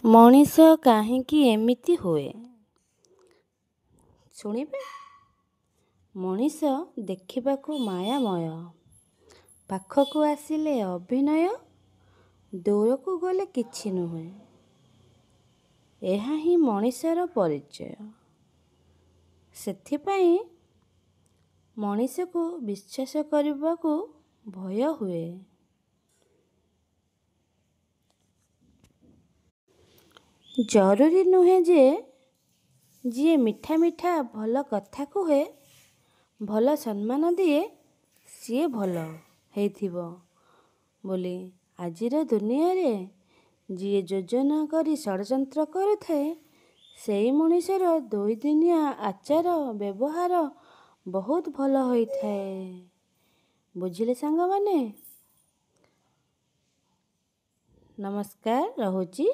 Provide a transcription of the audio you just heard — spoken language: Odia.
ମଣିଷ କାହିଁକି ଏମିତି ହୁଏ? ଶୁଣିବେ। ମଣିଷ ଦେଖିବାକୁ ମାୟାମୟ, ପାଖକୁ ଆସିଲେ ଅଭିନୟ, ଦୂରକୁ ଗଲେ କିଛି ନୁହେଁ। ଏହା ହିଁ ମଣିଷର ପରିଚୟ। ସେଥିପାଇଁ ମଣିଷକୁ ବିଶ୍ୱାସ କରିବାକୁ ଭୟ ହୁଏ। ଜରୁରୀ ନୁହେଁ ଯେ ଯିଏ ମିଠା ମିଠା ଭଲ କଥା କୁହେ, ଭଲ ସମ୍ମାନ ଦିଏ, ସିଏ ଭଲ ହେଇଥିବ ବୋଲି। ଆଜିର ଦୁନିଆରେ ଯିଏ ଯୋଜନା କରି ଷଡ଼ଯନ୍ତ୍ର କରୁଥାଏ, ସେଇ ମଣିଷର ଦୁଇଦିନିଆ ଆଚାର ବ୍ୟବହାର ବହୁତ ଭଲ ହୋଇଥାଏ। ବୁଝିଲେ ସାଙ୍ଗମାନେ? ନମସ୍କାର, ରହୁଛି।